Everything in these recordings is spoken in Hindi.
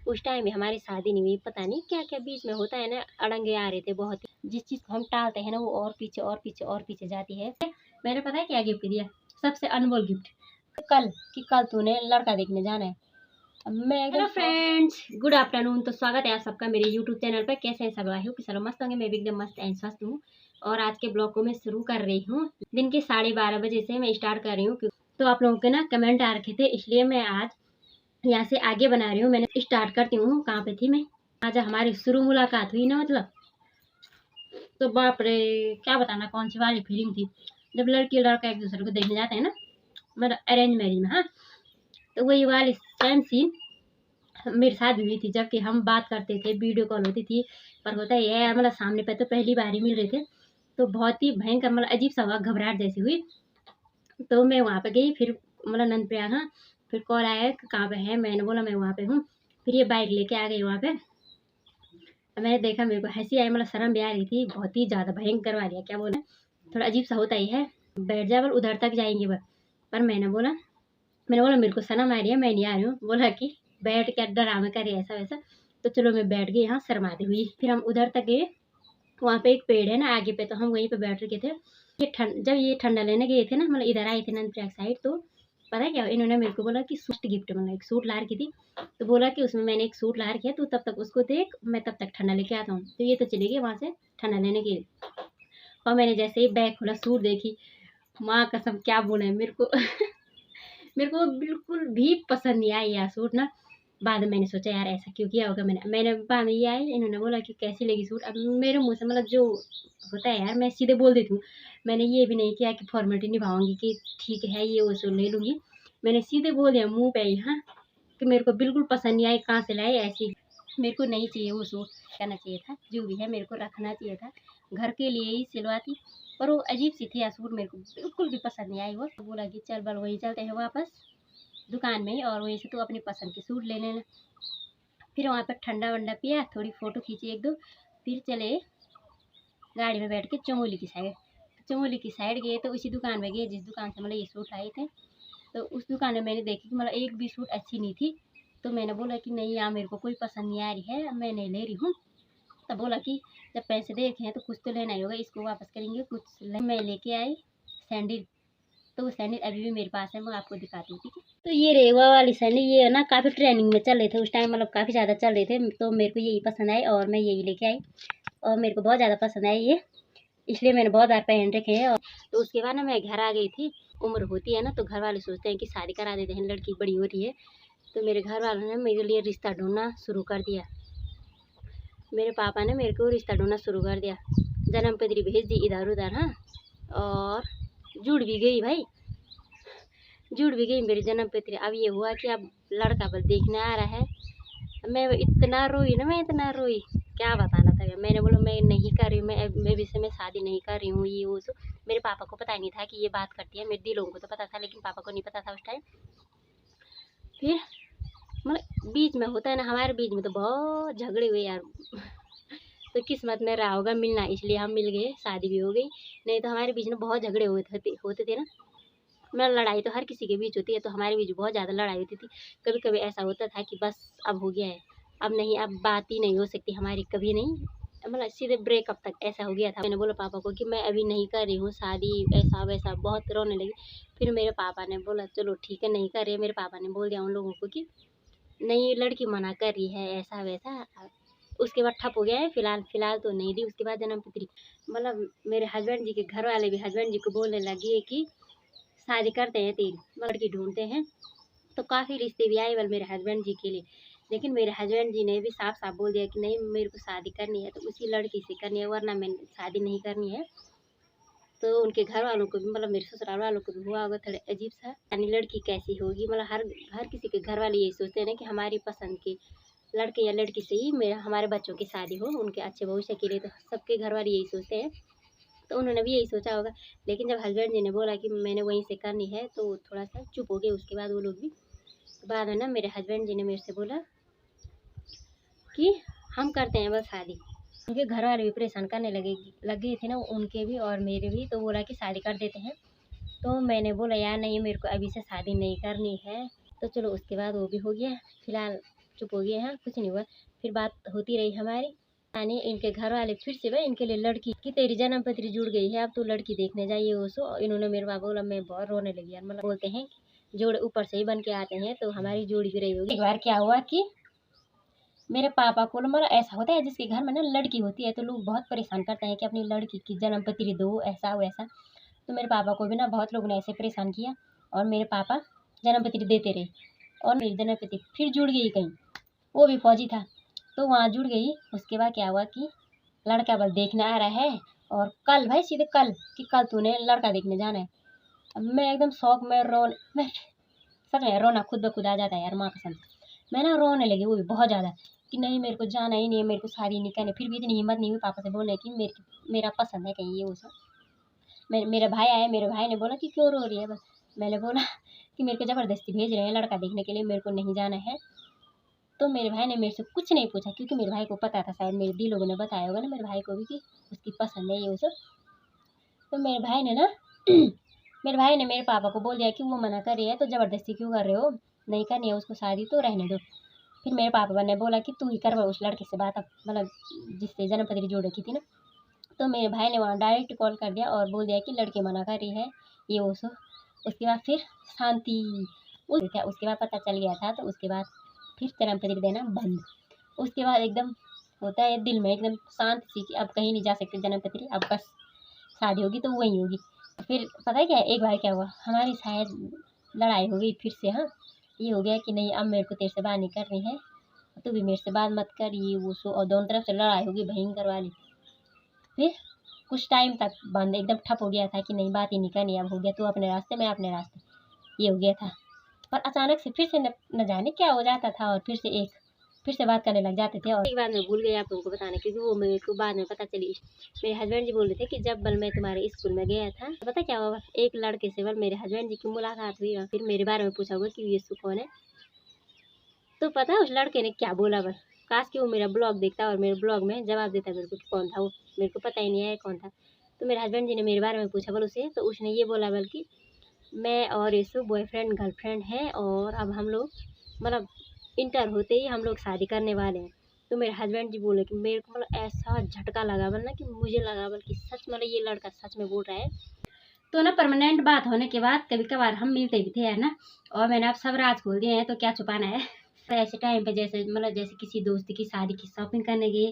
उस टाइम भी हमारी शादी नहीं हुई। पता नहीं क्या क्या बीच में होता है ना, अड़ंगे आ रहे थे बहुत ही। जिस चीज़ को हम टालते हैं ना वो और पीछे और पीछे और पीछे जाती है। मैंने पता है क्या गिफ्ट दिया, सबसे अनमोल गिफ्ट, कल तूने लड़का देखने जाना है। मैं हेलो फ्रेंड्स, गुड आफ्टरनून। तो स्वागत है आप सबका मेरे यूट्यूब चैनल पर। कैसे हैं सब? आई होप कि सब मस्त होंगे। मैं भी एकदम मस्त एंड स्वस्थ हूँ। और आज के ब्लॉग को मैं शुरू कर रही हूँ। दिन के 12:30 बजे से मैं स्टार्ट कर रही हूँ। तो आप लोगों के ना कमेंट आ रखे थे, इसलिए मैं आज यहाँ से आगे बना रही हूँ। मैंने स्टार्ट करती हूँ। कहाँ पे थी मैं? आज हमारी शुरू मुलाकात हुई ना, मतलब तो बाप रे, क्या बताना कौन सी वाली फीलिंग थी जब लड़की लड़का एक दूसरे को देखने जाते हैं ना, मतलब अरेंज मैरिज में। हाँ, तो वही वाली सेम सीन मेरे साथ भी हुई थी। जबकि हम बात करते थे, वीडियो कॉल होती थी, पर होता ही है मतलब सामने पे तो पहली बार ही मिल रहे थे, तो बहुत ही भयंकर मतलब अजीब सा हुआ, घबराहट जैसी हुई। तो मैं वहाँ पे गई, फिर मतलब नंद प्रयाग। हाँ, फिर कॉल आया कि कहाँ पे है, मैंने बोला मैं वहाँ पे हूँ। फिर ये बाइक लेके आ गई वहाँ पे। मैंने देखा, मेरे को हंसी आई, मतलब शर्म भी आ रही थी, बहुत ही ज़्यादा भयंकर वाली है, क्या बोला, थोड़ा अजीब सा होता ही है। बैठ जा, बोल उधर तक जाएंगे बस। पर मैंने बोला मेरे को शर्म आ रही है, मैं नहीं आ रही हूँ। बोला कि बैठ के ड्रामा करे ऐसा वैसा। तो चलो मैं बैठ गई यहाँ शर्माती हुई। फिर हम उधर तक गए, वहाँ पे एक पेड़ है ना आगे पे, तो हम वहीं पे बैठ रखे थे। जब ये ठंडा लेने गए थे ना, मतलब इधर आए थे नंदप्रयाग साइड, तो पता है क्या, इन्होंने मेरे को बोला कि सूट गिफ्ट, मतलब एक सूट ला रखी थी। तो बोला कि उसमें मैंने एक सूट ला रखी है, तो तब तक उसको देख, मैं तब तक ठंडा लेके आता हूँ। तो ये तो चली गई वहाँ से ठंडा लेने के लिए। और मैंने जैसे ही बैग खोला, सूट देखी, माँ कसम क्या बोले मेरे को मेरे को बिल्कुल भी पसंद नहीं आया यह सूट ना। बाद में मैंने सोचा यार ऐसा क्यों किया होगा। मैंने बाद में ये आई, इन्होंने बोला कि कैसी लगी सूट। अब मेरे मुंह से मतलब जो होता है यार, मैं सीधे बोल देती हूँ। मैंने ये भी नहीं किया कि फॉर्मेलिटी निभाऊंगी कि ठीक है ये वो सूट ले लूँगी। मैंने सीधे बोल दिया मुँह पे ही, हाँ, कि मेरे को बिल्कुल पसंद नहीं आई, कहाँ से लाए ऐसी, मेरे को नहीं चाहिए वो सूट। कहना चाहिए था जो भी है, मेरे को रखना चाहिए था, घर के लिए ही सिलवाती। पर वो अजीब सी थी, या सूट मेरे को बिल्कुल भी पसंद नहीं आई। वो तो बोला कि चल बल वहीं चलते हैं वापस दुकान में ही, और वहीं से तू अपनी पसंद की सूट ले लेना। फिर वहाँ पर ठंडा वंडा पिया, थोड़ी फ़ोटो खींची एक दो, फिर चले गाड़ी में बैठ के चमोली की साइड गए। तो उसी दुकान में गए जिस दुकान से मतलब ये सूट लाए थे। तो उस दुकान में मैंने देखी कि मतलब एक भी सूट अच्छी नहीं थी। तो मैंने बोला कि नहीं यार, मेरे को कोई पसंद नहीं आ रही है, मैं नहीं ले रही हूँ। तब बोला कि जब पैसे देखे हैं तो कुछ तो लेना ही होगा, इसको वापस करेंगे कुछ। मैं लेके आई सैंडल। तो वो सैंडल अभी भी मेरे पास है, मैं आपको दिखाती हूँ, ठीक है। तो ये रेवा वाली सैंडल, ये ना काफ़ी ट्रेंडिंग में चल रहे थे उस टाइम, मतलब काफ़ी ज़्यादा चल रहे थे। तो मेरे को यही पसंद आई और मैं यही लेके आई, और मेरे को बहुत ज़्यादा पसंद आई ये, इसलिए मैंने बहुत बार पहन रखे हैं। और तो उसके बाद ना मैं घर आ गई थी। उम्र होती है ना तो घर वाले सोचते हैं कि शादी करा देते हैं, लड़की बड़ी हो रही है। तो मेरे घर वालों ने मेरे लिए रिश्ता ढूंढना शुरू कर दिया। मेरे पापा ने मेरे को रिश्ता ढूंढना शुरू कर दिया, जन्म पत्री भेज दी इधर उधर। हाँ, और जुड़ भी गई भाई, जुड़ भी गई मेरी जन्म पत्री। अब ये हुआ कि अब लड़का बस देखने आ रहा है। मैं इतना रोई ना, मैं इतना रोई, क्या बताना था। मैंने बोला मैं नहीं कर रही हूँ, मैं विषय में शादी नहीं कर रही हूँ, ये वो सो। मेरे पापा को पता नहीं था कि ये बात करती है, मेरे दी लोगों को तो पता था, लेकिन पापा को नहीं पता था उस टाइम। फिर मतलब बीच में होता है ना, हमारे बीच में तो बहुत झगड़े हुए यार। तो किस्मत में रहा होगा मिलना, इसलिए हम मिल गए, शादी भी हो गई। नहीं तो हमारे बीच में बहुत झगड़े होते थे ना। मतलब लड़ाई तो हर किसी के बीच होती है, तो हमारे बीच बहुत ज़्यादा लड़ाई होती थी। कभी कभी ऐसा होता था कि बस अब हो गया है, अब नहीं, अब बात ही नहीं हो सकती हमारी, कभी नहीं, मतलब सीधे ब्रेकअप तक ऐसा हो गया था। मैंने बोला पापा को कि मैं अभी नहीं कर रही हूँ शादी, ऐसा वैसा, बहुत रोने लगी। फिर मेरे पापा ने बोला चलो ठीक है नहीं कर रहे। मेरे पापा ने बोल दिया उन लोगों को कि नहीं, लड़की मना कर रही है ऐसा वैसा। उसके बाद ठप हो गया है, फिलहाल फिलहाल तो नहीं दी। उसके बाद जन्म पत्री, मतलब मेरे हस्बैंड जी के घर वाले भी हस्बैंड जी को बोलने लगे कि शादी करते हैं तेरी, लड़की ढूंढते हैं। तो काफ़ी रिश्ते भी आए बल मेरे हस्बैंड जी के लिए, लेकिन मेरे हस्बैंड जी ने भी साफ साफ बोल दिया कि नहीं, मेरे को शादी करनी है तो उसी लड़की से करनी है, वरना मैं शादी नहीं करनी है। तो उनके घर वालों को भी, मतलब मेरे ससुराल वालों को भी हुआ होगा थोड़ा अजीब सा, यानी लड़की कैसी होगी। मतलब हर हर किसी के घर वाले यही सोचते हैं ना कि हमारी पसंद के लड़के या लड़की से ही मेरा हमारे बच्चों की शादी हो, उनके अच्छे भविष्य के लिए। तो सबके घर वाले यही सोचते हैं, तो उन्होंने भी यही सोचा होगा। लेकिन जब हस्बैंड जी ने बोला कि मैंने वहीं से करनी है, तो थोड़ा सा चुप हो गए उसके बाद वो लोग भी। बाद में ना मेरे हस्बैंड जी ने मेरे से बोला कि हम करते हैं बस शादी। उनके घर वाले भी परेशान करने लगे थे ना, उनके भी और मेरे भी। तो बोला कि शादी कर देते हैं। तो मैंने बोला यार नहीं, मेरे को अभी से शादी नहीं करनी है। तो चलो उसके बाद वो भी हो गया। फिलहाल चुप हो गए हैं, कुछ नहीं हुआ। फिर बात होती रही हमारी। यानी इनके घर वाले फिर से भाई इनके लिए लड़की की तेरी जन्म पत्री जुड़ गई है, अब तू लड़की देखने जाइए उसो। इन्होंने मेरे पापा बोला, मैं बहुत रोने लगी यार। मतलब बोलते हैं जोड़े ऊपर से ही बन के आते हैं, तो हमारी जोड़ी भी रही होगी। एक बार क्या हुआ कि मेरे पापा को मतलब ऐसा होता है जिसके घर में ना लड़की होती है तो लोग बहुत परेशान करते हैं कि अपनी लड़की की जन्म पत्री दो, ऐसा वैसा। तो मेरे पापा को भी ना बहुत लोगों ने ऐसे परेशान किया और मेरे पापा जन्म पत्री देते रहे। और मेरी जन्म पत्री फिर जुड़ गई कहीं, वो भी फौजी था तो वहाँ जुड़ गई। उसके बाद क्या हुआ कि लड़का बस देखने आ रहा है, और कल भाई सीधे कल कि कल तूने लड़का देखने जाना है। अब मैं एकदम शौक में मैं सच में रोना खुद ब खुद आ जाता है यार, माँ कसम। मैं ना रोने लगी, वो भी बहुत ज़्यादा, कि नहीं मेरे को जाना ही नहीं है, मेरे को शादी नहीं करनी। फिर भी इतनी हिम्मत नहीं हुई पापा से बोलने की मेरा पसंद है कहीं ये वो सब। मेरे भाई आए, मेरे भाई ने बोला कि क्यों रो रही है। बस मैंने बोला कि मेरे को ज़बरदस्ती भेज रहे हैं लड़का देखने के लिए, मेरे को नहीं जाना है। तो मेरे भाई ने मेरे से कुछ नहीं पूछा, क्योंकि मेरे भाई को पता था, शायद मेरे दी लोगों ने बताया होगा ना मेरे भाई को भी कि उसकी पसंद है ये वो सब। तो मेरे भाई ने ना मेरे भाई ने मेरे पापा को बोल दिया कि वो मना कर रही है तो ज़बरदस्ती क्यों कर रहे हो, नहीं करनी है उसको शादी तो रहने दो। फिर मेरे पापा ने बोला कि तू ही करवा उस लड़के से बात, अब मतलब जिससे जन्म पत्री जोड़ रखी थी ना। तो मेरे भाई ने वहाँ डायरेक्ट कॉल कर दिया और बोल दिया कि लड़की मना कर रही है ये वो सो। उसके बाद फिर शांति। उसके बाद पता चल गया था, तो उसके बाद फिर जन्म पत्री देना बंद। उसके बाद एकदम होता है दिल में एकदम शांत सी कि अब कहीं नहीं जा सकते जन्म पत्री, अब बस शादी होगी तो वही होगी। फिर पता है क्या, एक बार क्या हुआ, हमारी शायद लड़ाई हो गई फिर से। हाँ, ये हो गया कि नहीं अब मेरे को तेरे से बात नहीं करनी है, तू भी मेरे से बात मत कर ये वो सो। और दोनों तरफ से लड़ाई होगी भयंकर वाली। फिर कुछ टाइम तक बंद एकदम ठप हो गया था कि नहीं बात ही नहीं करनी, अब हो गया तू अपने रास्ते मैं अपने रास्ते, ये हो गया था। पर अचानक से फिर से न जाने क्या हो जाता था, और फिर से बात करने लग जाते थे। और एक बार मैं भूल गई आप लोगों को बताने, क्योंकि वो मेरे को बाद में पता चली। मेरे हस्बैंड जी बोल रहे थे कि जब बल मैं तुम्हारे स्कूल में गया था, तो पता क्या हुआ, एक लड़के से बल मेरे हस्बैंड जी की मुलाकात हुई और फिर मेरे बारे में पूछा हुआ कि ये कौन है। तो पता है उस लड़के ने क्या बोला, बस काश कि वो मेरा ब्लॉग देखता और मेरे ब्लॉग में जवाब देता मेरे को कि कौन था वो। मेरे को पता ही नहीं है कौन था। तो मेरे हस्बैंड जी ने मेरे बारे में पूछा बोल उसे, तो उसने ये बोला बल्कि मैं और यीशु बॉयफ्रेंड गर्लफ्रेंड है और अब हम लोग मतलब इंटर होते ही हम लोग शादी करने वाले हैं। तो मेरे हस्बैंड जी बोले कि मेरे को मतलब ऐसा झटका लगा वरना कि मुझे लगा बल्कि सच मतलब ये लड़का सच में बोल रहा है। तो ना परमानेंट बात होने के बाद कभी कभार हम मिलते भी थे है ना, और मैंने अब सब राज खोल दिए हैं तो क्या छुपाना है। तो ऐसे टाइम पे जैसे मतलब जैसे किसी दोस्त की शादी की शॉपिंग करने गए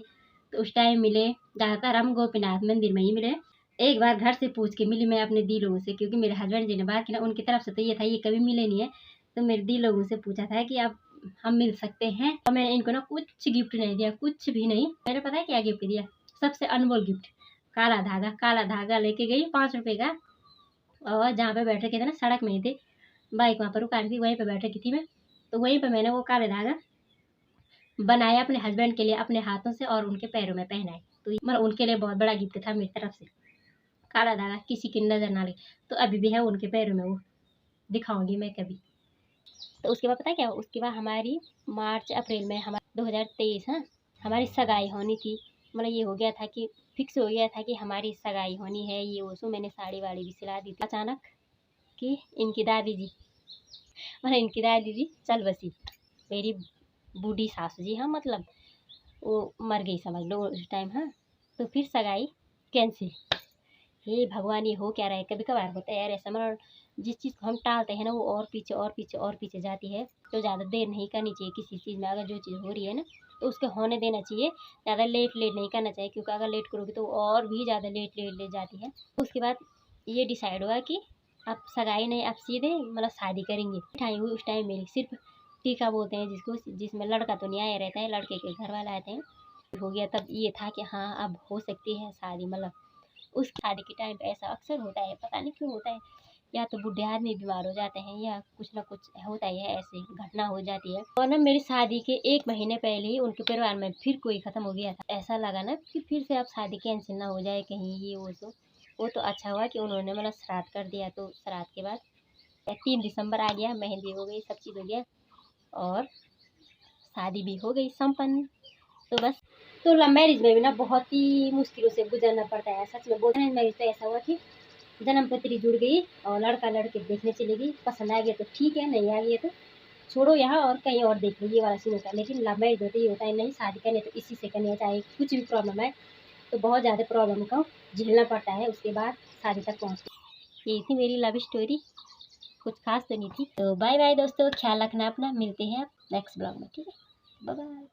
तो उस टाइम मिले। ज़्यादातर हम गोपीनाथ मंदिर में ही मिले। एक बार घर से पूछ के मिली मैं अपने दी लोगों से, क्योंकि मेरे हस्बैंड जी ने बात की ना उनकी तरफ से तो ये था ये कभी मिले नहीं है। तो मेरे दी लोगों से पूछा था कि अब हम मिल सकते हैं, और मैंने इनको ना कुछ गिफ्ट नहीं दिया, कुछ भी नहीं। मैंने पता है क्या गिफ्ट दिया, सबसे अनमोल गिफ्ट, काला धागा। काला धागा लेके गई 5 रुपए का, और जहाँ पे बैठ रखे थे ना सड़क में ही थे, बाइक वहाँ पर रुका थी, वहीं पे बैठ रखी थी मैं। तो वहीं पे मैंने वो काले धागा बनाया अपने हस्बैंड के लिए अपने हाथों से और उनके पैरों में पहनाए। तो मतलब उनके लिए बहुत बड़ा गिफ्ट था मेरी तरफ से। काला धागा किसी की नज़र ना लगे, तो अभी भी है उनके पैरों में, वो दिखाऊंगी मैं कभी। तो उसके बाद पता है क्या, उसके बाद हमारी मार्च अप्रैल में हमारा 2023 हाँ हमारी सगाई होनी थी। मतलब ये हो गया था कि फिक्स हो गया था कि हमारी सगाई होनी है ये वो सो। मैंने साड़ी वाड़ी भी सिला दी थी। अचानक कि इनकी दादी जी मतलब इनकी दादी जी चल बसी, मेरी बूढ़ी सासू जी। हाँ मतलब वो मर गई समझ लो उस टाइम। हाँ, तो फिर सगाई कैंसिल। हे भगवान ये हो क्या रहा है, कभी कभार होता है यार ऐसा। मतलब जिस चीज़ को हम टालते हैं ना वो और पीछे और पीछे और पीछे जाती है। तो ज़्यादा देर नहीं करनी चाहिए किसी चीज़ में, अगर जो चीज़ हो रही है ना तो उसके होने देना चाहिए। ज़्यादा लेट नहीं करना चाहिए, क्योंकि अगर लेट करोगे तो और भी ज़्यादा लेट जाती है। उसके बाद ये डिसाइड हुआ कि अब सगाई नहीं, अब सीधे मतलब शादी करेंगे। मिठाई हुई उस टाइम मेरी सिर्फ टीका बोलते हैं जिसको, जिसमें लड़का तो नहीं आया रहता है, लड़के के घर वाले आते हैं। हो गया तब ये था कि हाँ अब हो सकती है शादी। मतलब उस शादी के टाइम पे ऐसा अक्सर होता है, पता नहीं क्यों होता है। या तो बूढ़े आदमी बीमार हो जाते हैं या कुछ ना कुछ होता ही है, ऐसे घटना हो जाती है। और ना मेरी शादी के 1 महीने पहले ही उनके परिवार में फिर कोई खत्म हो गया था। ऐसा लगा ना कि फिर से अब शादी कैंसिल ना हो जाए कहीं ये वो तो अच्छा हुआ कि उन्होंने मतलब श्राद्ध कर दिया। तो श्राद्ध के बाद 3 दिसंबर आ गया, मेहंदी हो गई, सब चीज़ हो गया और शादी भी हो गई संपन्न। तो बस, तो लव मैरिज में भी ना बहुत ही मुश्किलों से गुजरना पड़ता है सच में। बोलते हैं मैरिज तो ऐसा हुआ कि जन्म पत्री जुड़ गई और लड़का लड़के देखने चली गई, पसंद आ गया तो ठीक है, नहीं आ गया तो छोड़ो यहाँ और कहीं और देख लो, ये वाला सीन होता है। लेकिन लव मैरिज होते ये होता है, नहीं शादी करने तो इसी से करनी है, चाहे कुछ भी प्रॉब्लम है तो बहुत ज़्यादा प्रॉब्लम को झेलना पड़ता है, उसके बाद शादी तक पहुँचती। यही थी मेरी लव स्टोरी, कुछ खास तो नहीं थी। तो बाय बाय दोस्तों, ख्याल रखना अपना, मिलते हैं नेक्स्ट ब्लॉग में, ठीक है, बाय बाय।